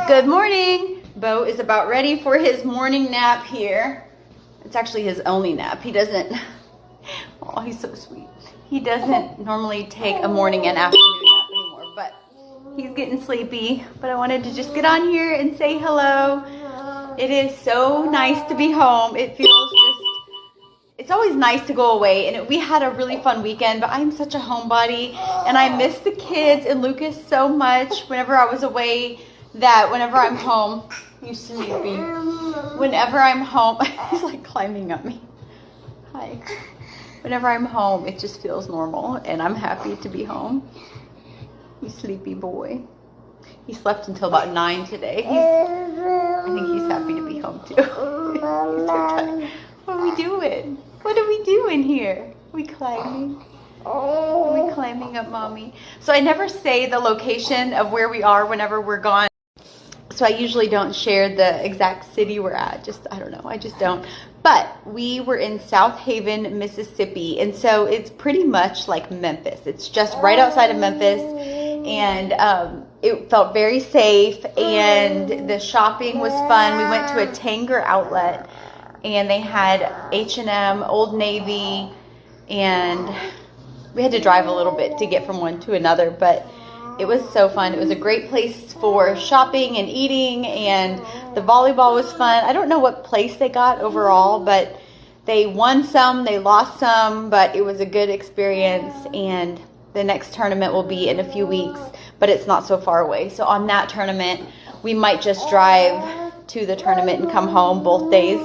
Good morning. Bo is about ready for his morning nap here. It's actually his only nap. He doesn't, oh, he's so sweet. He doesn't normally take a morning and afternoon nap anymore, but he's getting sleepy. But I wanted to just get on here and say hello. It is so nice to be home. It feels just, it's always nice to go away, and we had a really fun weekend, but I'm such a homebody, and I miss the kids and Lucas so much whenever I was away, that whenever I'm home, you sleepy. Whenever I'm home, he's like climbing up me. Hi. Whenever I'm home, it just feels normal, and I'm happy to be home. You sleepy boy. He slept until about 9 today. I think he's happy to be home too. He's so tired. What are we doing? What are we doing here? Are we climbing? Are we climbing up, mommy? So I never say the location of where we are whenever we're gone. So I usually don't share the exact city we're at. I don't know, I just don't. But we were in South Haven, Mississippi. And so it's pretty much like Memphis. It's just right outside of Memphis. And it felt very safe. And the shopping was fun. We went to a Tanger outlet. And they had H&M, Old Navy. And we had to drive a little bit to get from one to another. But it was so fun. It was a great place for shopping and eating, and the volleyball was fun. I don't know what place they got overall, but they won some, they lost some, but it was a good experience, and the next tournament will be in a few weeks, but it's not so far away. So on that tournament, we might just drive to the tournament and come home both days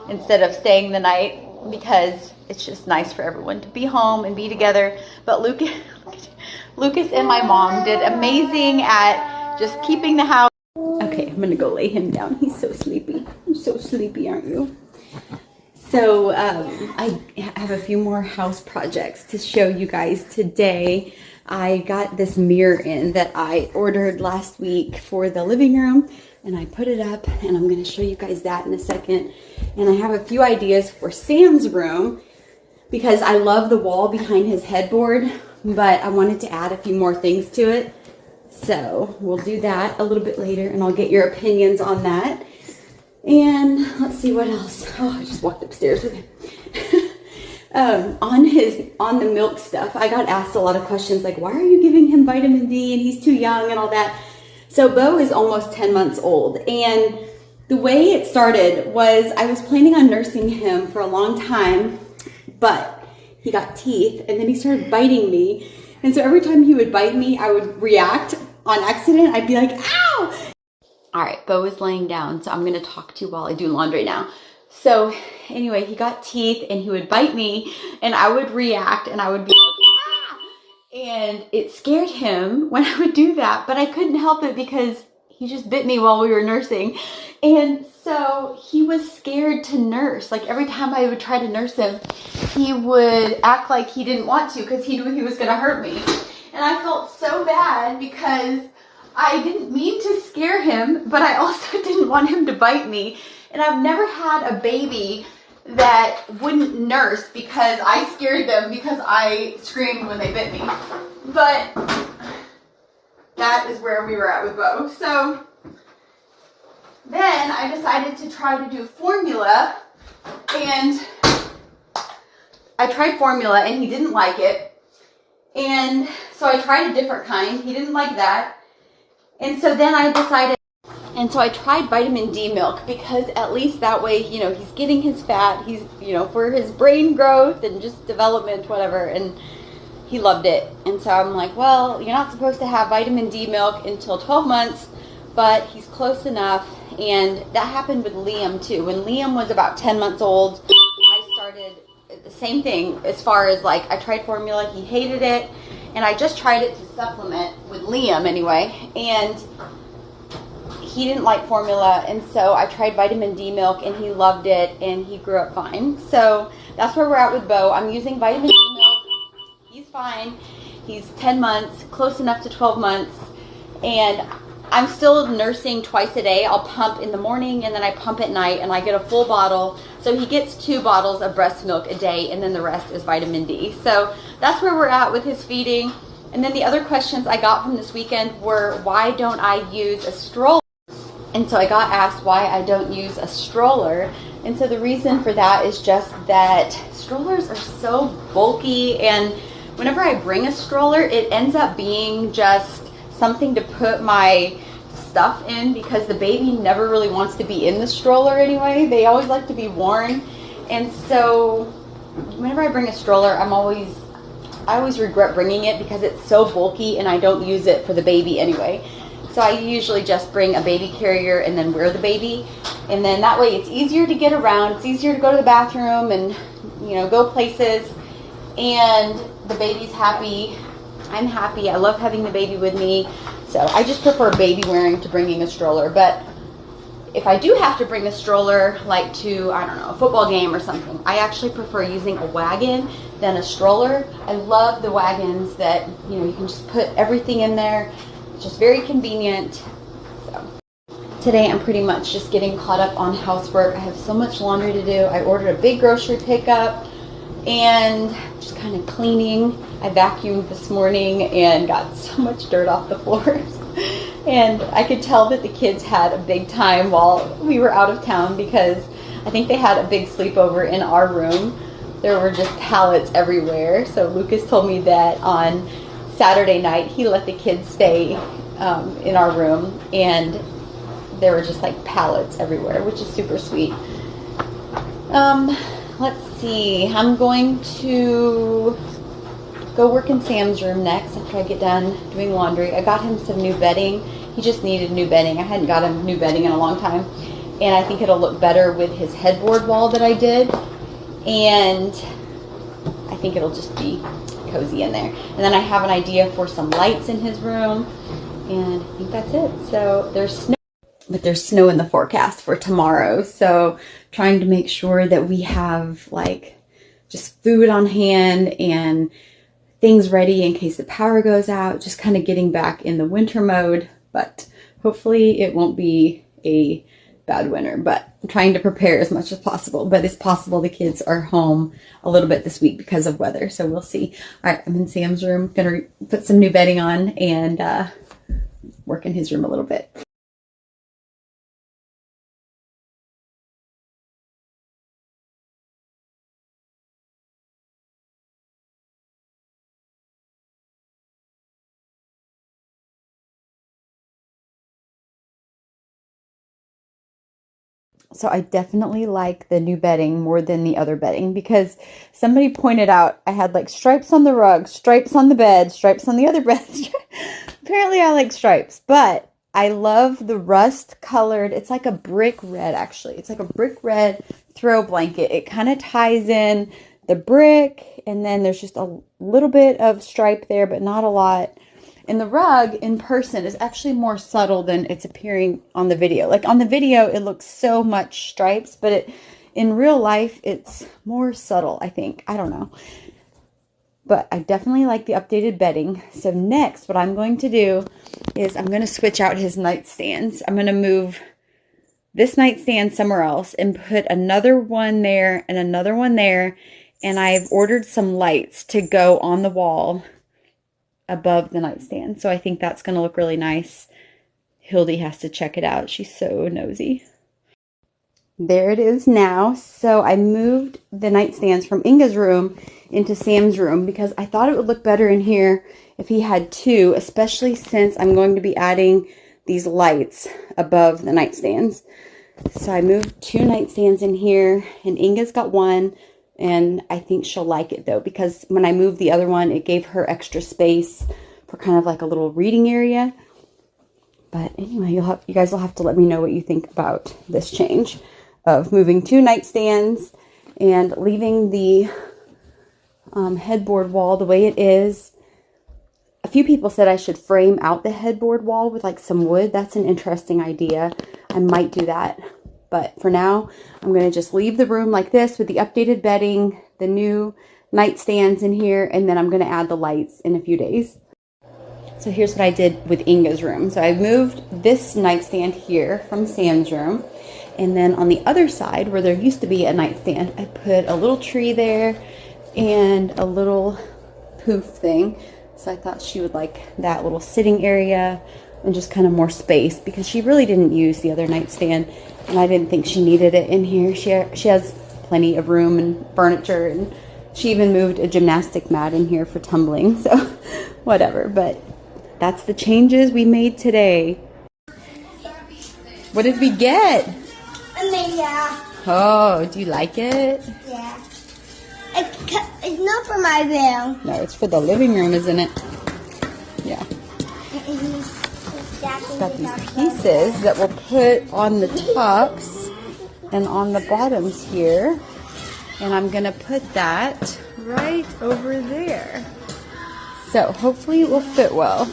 instead of staying the night, because it's just nice for everyone to be home and be together. But Lucas and my mom did amazing at just keeping the house. Okay, I'm gonna go lay him down. He's so sleepy. You're so sleepy, aren't you? So I have a few more house projects to show you guys today. I got this mirror in that I ordered last week for the living room, and I put it up, and I'm gonna show you guys that in a second. And I have a few ideas for Sam's room, because I love the wall behind his headboard, but I wanted to add a few more things to it. So we'll do that a little bit later, and I'll get your opinions on that. And let's see what else. Oh, I just walked upstairs with him. On the milk stuff, I got asked a lot of questions like, why are you giving him vitamin D and he's too young and all that? So Bo is almost 10 months old, and the way it started was I was planning on nursing him for a long time, but he got teeth, and then he started biting me. And so every time he would bite me, I would react on accident. I'd be like, ow! All right, Bo is laying down, so I'm gonna talk to you while I do laundry now. So anyway, he got teeth, and he would bite me, and I would react, and I would be like, ah! And it scared him when I would do that, but I couldn't help it because he just bit me while we were nursing. And so he was scared to nurse. Like every time I would try to nurse him, he would act like he didn't want to because he knew he was going to hurt me. And I felt so bad because I didn't mean to scare him, but I also didn't want him to bite me. And I've never had a baby that wouldn't nurse because I scared them because I screamed when they bit me. But that is where we were at with Bo. So then I decided to try to do formula, and I tried formula and he didn't like it. And so I tried a different kind. He didn't like that. And so then I decided, and so I tried vitamin D milk, because at least that way, you know, he's getting his fat, he's, you know, for his brain growth and just development, whatever. And he loved it. And so I'm like, well, you're not supposed to have vitamin D milk until 12 months, but he's close enough. And that happened with Liam too. When Liam was about 10 months old, I started the same thing as far as like, I tried formula, he hated it. And I just tried it to supplement with Liam anyway. And he didn't like formula. And so I tried vitamin D milk, and he loved it, and he grew up fine. So that's where we're at with Bo. I'm using vitamin D milk. He's fine. He's 10 months, close enough to 12 months. And I'm still nursing twice a day. I'll pump in the morning, and then I pump at night, and I get a full bottle. So he gets 2 bottles of breast milk a day, and then the rest is vitamin D. So that's where we're at with his feeding. And then the other questions I got from this weekend were, why don't I use a stroller? And so I got asked why I don't use a stroller. And so the reason for that is just that strollers are so bulky, and whenever I bring a stroller, it ends up being just something to put my stuff in, because the baby never really wants to be in the stroller anyway. They always like to be worn. And so whenever I bring a stroller, I always regret bringing it because it's so bulky and I don't use it for the baby anyway. So I usually just bring a baby carrier and then wear the baby. And then that way it's easier to get around. It's easier to go to the bathroom and, you know, go places. And the baby's happy. I'm happy. I love having the baby with me. So I just prefer baby wearing to bringing a stroller. But if I do have to bring a stroller, like to, I don't know, a football game or something, I actually prefer using a wagon than a stroller. I love the wagons that, you know, you can just put everything in there. It's just very convenient. So today I'm pretty much just getting caught up on housework. I have so much laundry to do. I ordered a big grocery pickup and just kind of cleaning. I vacuumed this morning and got so much dirt off the floors. And I could tell that the kids had a big time while we were out of town, because I think they had a big sleepover in our room. There were just pallets everywhere. So Lucas told me that on Saturday night he let the kids stay in our room, and there were just like pallets everywhere, which is super sweet. Let's see. I'm going to go work in Sam's room next after I get done doing laundry. I got him some new bedding. He just needed new bedding. I hadn't got him new bedding in a long time. And I think it'll look better with his headboard wall that I did. And I think it'll just be cozy in there. And then I have an idea for some lights in his room. And I think that's it. So there's snow. But there's snow in the forecast for tomorrow. So trying to make sure that we have like just food on hand and things ready in case the power goes out. Just kind of getting back in the winter mode. But hopefully it won't be a bad winter. But I'm trying to prepare as much as possible. But it's possible the kids are home a little bit this week because of weather. So we'll see. All right, I'm in Sam's room. Gonna put some new bedding on and work in his room a little bit. So I definitely like the new bedding more than the other bedding, because somebody pointed out I had like stripes on the rug, stripes on the bed, stripes on the other bed. Apparently I like stripes, but I love the rust colored. It's like a brick red, actually. It's like a brick red throw blanket. It kind of ties in the brick, and then there's just a little bit of stripe there, but not a lot. And the rug in person is actually more subtle than it's appearing on the video. Like on the video, it looks so much stripes, but in real life, it's more subtle, I think. I don't know. But I definitely like the updated bedding. So next, what I'm going to do is I'm going to switch out his nightstands. I'm going to move this nightstand somewhere else and put another one there and another one there. And I've ordered some lights to go on the wall above the nightstand. So I think that's going to look really nice. Hildy has to check it out. She's so nosy. There it is now. So I moved the nightstands from Inga's room into Sam's room because I thought it would look better in here if he had two, especially since I'm going to be adding these lights above the nightstands. So I moved two nightstands in here, and Inga's got one. And I think she'll like it though, because when I moved the other one, it gave her extra space for kind of like a little reading area. But anyway, you guys will have to let me know what you think about this change of moving two nightstands and leaving the headboard wall the way it is. A few people said I should frame out the headboard wall with like some wood. That's an interesting idea. I might do that. But for now, I'm going to just leave the room like this with the updated bedding, the new nightstands in here, and then I'm going to add the lights in a few days. So here's what I did with Inga's room. So I moved this nightstand here from Sam's room. And then on the other side, where there used to be a nightstand, I put a little tree there and a little poof thing. So I thought she would like that little sitting area. and just kind of more space because she really didn't use the other nightstand, and I didn't think she needed it in here. She has plenty of room and furniture, and she even moved a gymnastic mat in here for tumbling, so whatever. But that's the changes we made today. What did we get? Amelia. Oh, do you like it? Yeah. It's not for my room. No, it's for the living room, isn't it? Yeah. It's got these pieces that we'll put on the tops and on the bottoms here. And I'm going to put that right over there. So hopefully it will fit well.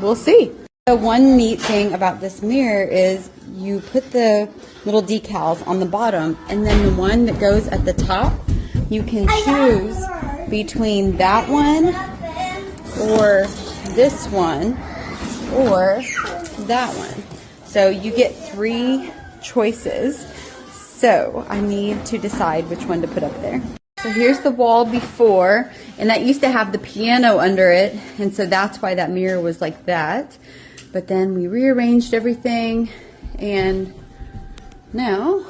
We'll see. The one neat thing about this mirror is you put the little decals on the bottom, and then the one that goes at the top, you can choose between that one or this one or that one. So you get 3 choices. So I need to decide which one to put up there. So here's the wall before, and that used to have the piano under it, and so that's why that mirror was like that. But then we rearranged everything, and now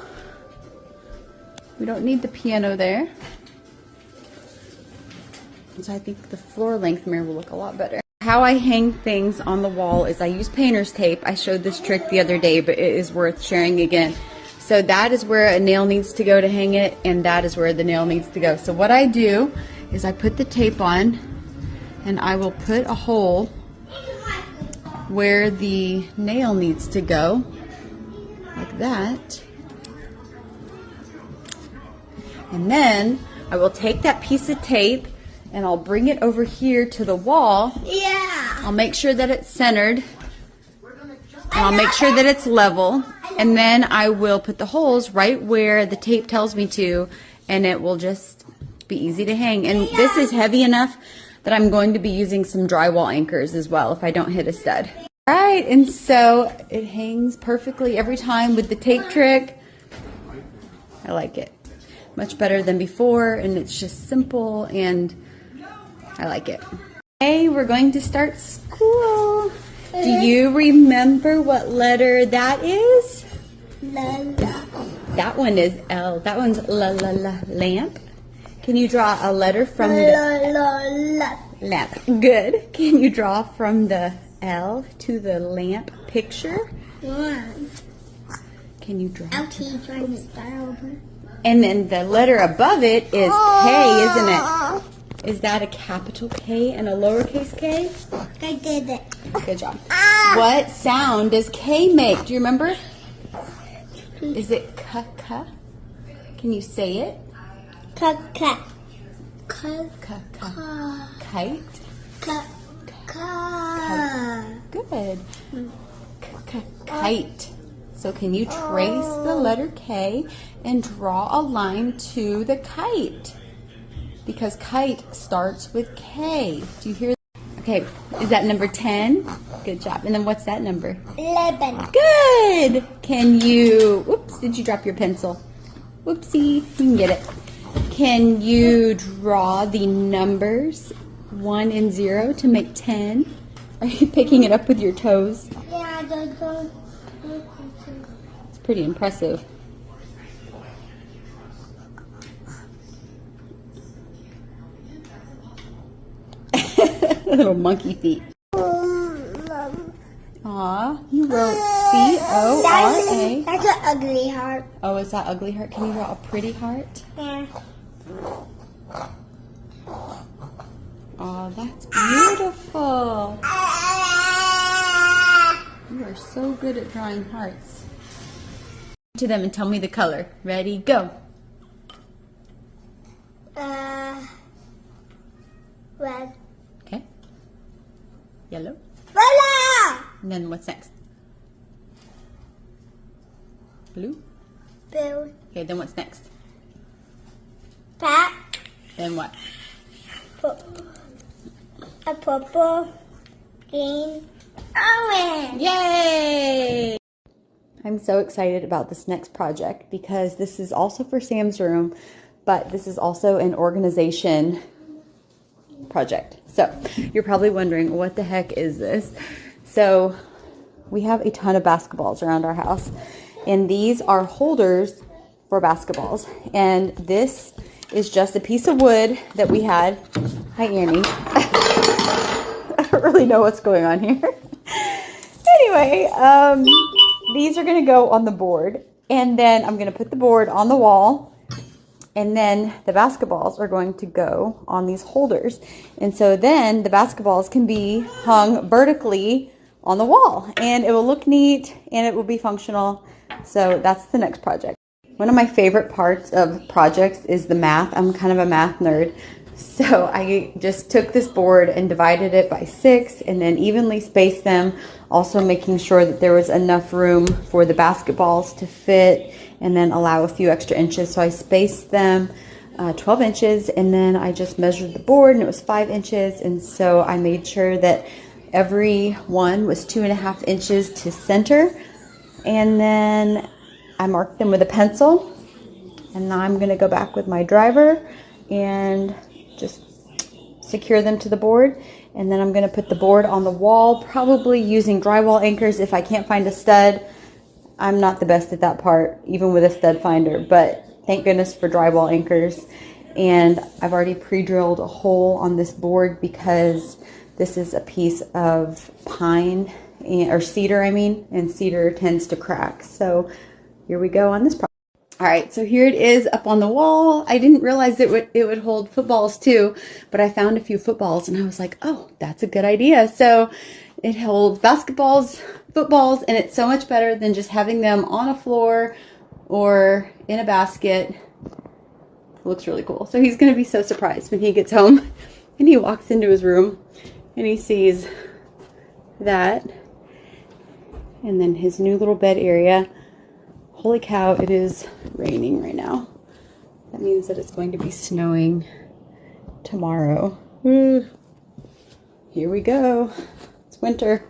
we don't need the piano there. So I think the floor length mirror will look a lot better. How I hang things on the wall is I use painter's tape. I showed this trick the other day, but it is worth sharing again. So that is where a nail needs to go to hang it, and that is where the nail needs to go. So what I do is I put the tape on, and I will put a hole where the nail needs to go, like that. And then I will take that piece of tape and I'll bring it over here to the wall. Yeah. I'll make sure that it's centered, and I'll make sure that it's level, and then I will put the holes right where the tape tells me to, and it will just be easy to hang. And this is heavy enough that I'm going to be using some drywall anchors as well if I don't hit a stud. All right, and so it hangs perfectly every time with the tape trick. I like it much better than before, and it's just simple, and I like it. Hey, we're going to start school. Do you remember what letter that is? La. That one is L. That one's la la la, lamp. Can you draw a letter from the lamp? Good. Can you draw from the L to the lamp picture? One. Can you draw? Okay, trying to start over. And then the letter above it is K, isn't it? Is that a capital K and a lowercase k? I did it. Good job. What sound does K make? Do you remember? Is it k-k? Can you say it? Cut. K-k. Kite? Good. Kite. So can you trace the letter K and draw a line to the kite? Because kite starts with K. Do you hear? Okay, is that number 10? Good job. And then what's that number? 11. Good. Can you, whoops, did you drop your pencil? Whoopsie, you can get it. Can you draw the numbers 1 and 0 to make 10? Are you picking it up with your toes? Yeah, don't. It's pretty impressive. Little monkey feet. Aw, you wrote C-O-R-A. That's an ugly heart. Oh, is that ugly heart? Can you draw a pretty heart? Yeah. Oh, that's beautiful. You are so good at drawing hearts. To them and tell me the color. Ready, go. Red. Okay. Yellow. Voila! And then what's next? Blue. Blue. Okay, then what's next? Black. Then what? A purple. Green. Orange. Yay! I'm so excited about this next project because this is also for Sam's room, but this is also an organization project. So you're probably wondering, what the heck is this? So we have a ton of basketballs around our house, and these are holders for basketballs. And this is just a piece of wood that we had. Hi, Annie. I don't really know what's going on here. Anyway, these are going to go on the board, and then I'm going to put the board on the wall, and then the basketballs are going to go on these holders. And so then the basketballs can be hung vertically on the wall, and it will look neat and it will be functional. So that's the next project. One of my favorite parts of projects is the math. I'm kind of a math nerd. So I just took this board and divided it by 6 and then evenly spaced them, also making sure that there was enough room for the basketballs to fit and then allow a few extra inches. So I spaced them 12 inches, and then I just measured the board and it was 5 inches. And so I made sure that every one was 2.5 inches to center. And then I marked them with a pencil. And now I'm gonna go back with my driver and just secure them to the board. And then I'm going to put the board on the wall, probably using drywall anchors if I can't find a stud. I'm not the best at that part, even with a stud finder, but thank goodness for drywall anchors. And I've already pre-drilled a hole on this board because this is a piece of pine, or cedar, and cedar tends to crack. So here we go on this project. All right, so here it is up on the wall. I didn't realize it would hold footballs too, but I found a few footballs and I was like, oh, that's a good idea. So it holds basketballs, footballs, and it's so much better than just having them on a floor or in a basket. It looks really cool. So he's gonna be so surprised when he gets home and he walks into his room and he sees that, and then his new little bed area. Holy cow, it is raining right now. That means that it's going to be snowing tomorrow. Here we go. It's winter.